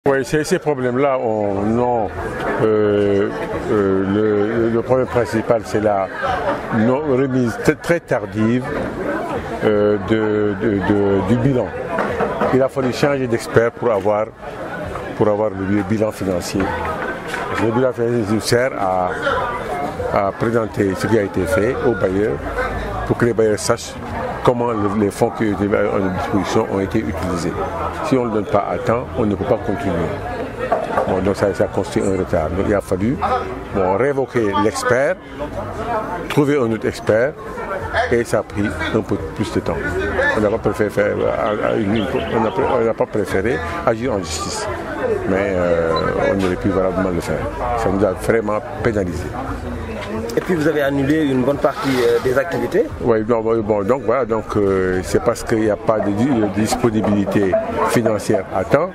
Oui, ces problèmes-là ont le problème principal, c'est la remise très tardive du bilan. Il a fallu changer d'expert pour avoir le bilan financier. Le bilan financier sert à présenter ce qui a été fait aux bailleurs pour que les bailleurs sachent comment les fonds qui étaient à notre disposition ont été utilisés. Si on ne le donne pas à temps, on ne peut pas continuer. Bon, donc ça constitue un retard. Donc il a fallu révoquer l'expert, trouver un autre expert, et ça a pris un peu plus de temps. On n'a pas préféré agir en justice, mais on aurait pu valablement le faire. Ça nous a vraiment pénalisé. Et puis vous avez annulé une bonne partie des activités. Oui, donc voilà, c'est parce qu'il n'y a pas de disponibilité financière à temps.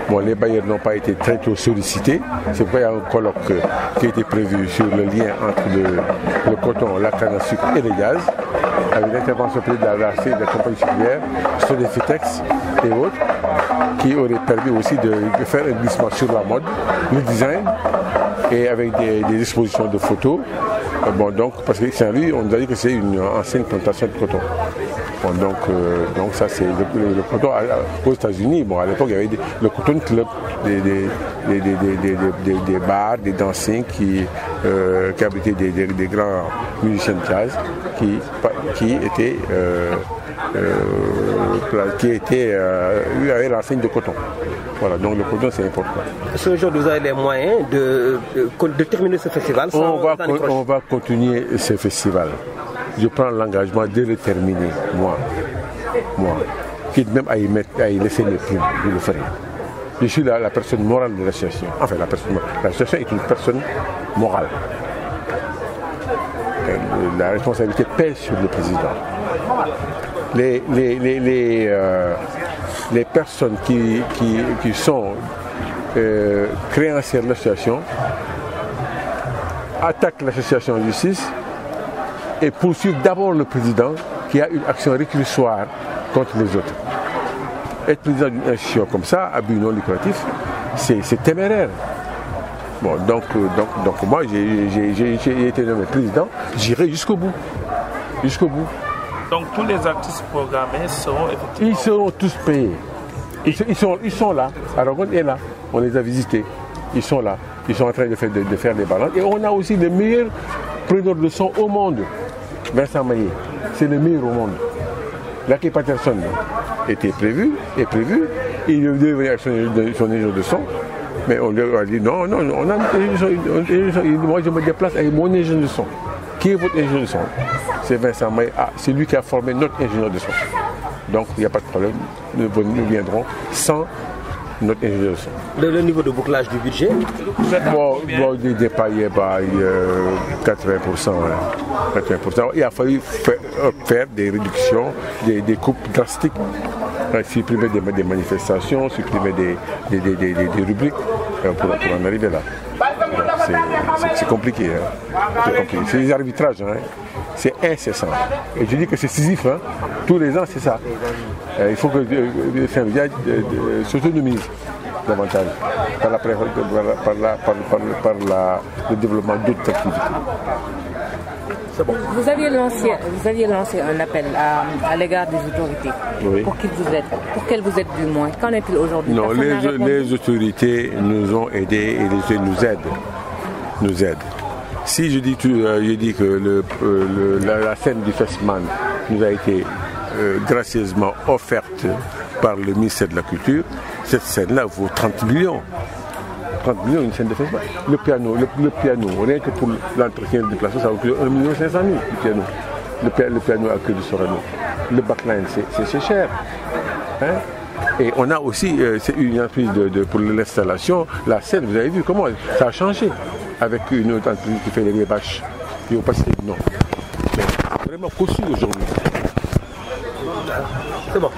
Bon, les bailleurs n'ont pas été très tôt sollicités. C'est pourquoi il y a un colloque qui a été prévu sur le lien entre le coton, la canne à sucre et le gaz, avec l'intervention de la compagnie sucrière, Sodefitex et autres, qui aurait permis aussi de faire un glissement sur la mode, le design, et avec des expositions de photos. Bon, donc, parce que Saint-Louis, on nous a dit que c'est une ancienne plantation de coton. Bon, donc ça c'est le coton aux États-Unis. Bon, à l'époque, il y avait le Cotton Club, des bars, des dancing qui abritaient des grands musiciens de jazz qui avaient l'enseigne de coton. Voilà, donc le coton c'est important. Ce jour, vous avez les moyens de terminer ce festival sans on va continuer ce festival. Je prends l'engagement de le terminer, moi. Quitte même à y laisser les primes, je le ferai. Je suis la personne morale de l'association. Enfin, l'association est une personne morale. La responsabilité pèse sur le président. Les personnes qui sont créancières de l'association attaquent l'association en justice et poursuivent d'abord le président qui a une action récursoire contre les autres. Être président d'une institution comme ça, à but non lucratif, c'est téméraire. Bon, donc moi j'ai été nommé président, j'irai jusqu'au bout. Donc tous les artistes programmés seront effectivement... Ils seront tous payés. Ils sont là. Aragon est là. On les a visités. Ils sont là. Ils sont en train de faire des balances. Et on a aussi le meilleur preneur de son au monde. Vincent Maillet. C'est le meilleur au monde. Lucky Patterson était prévu. Il devait venir avec son ingénieur de son. Mais on lui a dit non, on a moi je me déplace avec mon ingénieur de son. Qui est votre ingénieur de son? C'est Vincent Maillet. C'est lui qui a formé notre ingénieur de son. Donc il n'y a pas de problème. Nous viendrons sans notre ingénieur de son. Le niveau de bouclage du budget? Il dépaillait 80%. 80%. Il a fallu faire des réductions, des coupes drastiques. Supprimer des manifestations, supprimer des rubriques pour en arriver là. C'est compliqué. C'est des arbitrages. C'est incessant. Et je dis que c'est Sisyphe. Tous les ans, c'est ça. Il faut que Saint-Louis s'autonomise davantage par le développement d'autres activités. Bon. Vous aviez lancé un appel à l'égard des autorités, oui, pour qu'elles vous aident du moins. Qu'en est-il aujourd'hui? Non, les autorités nous ont aidés et les autorités nous aident. Si je dis que la scène du Festman nous a été gracieusement offerte par le ministère de la Culture, cette scène-là vaut 30 millions. 30 millions, une scène de festival. Le piano, rien que pour l'entretien du plateau, ça va coûter 1 500 000 le piano. Le piano à queue de Sorano. Le backline, c'est cher. Et on a aussi une entreprise pour l'installation. La scène, vous avez vu comment ça a changé avec une autre entreprise qui fait les bâches. Ils n'ont pas cité de nom. Mais vraiment conçu aujourd'hui. C'est bon.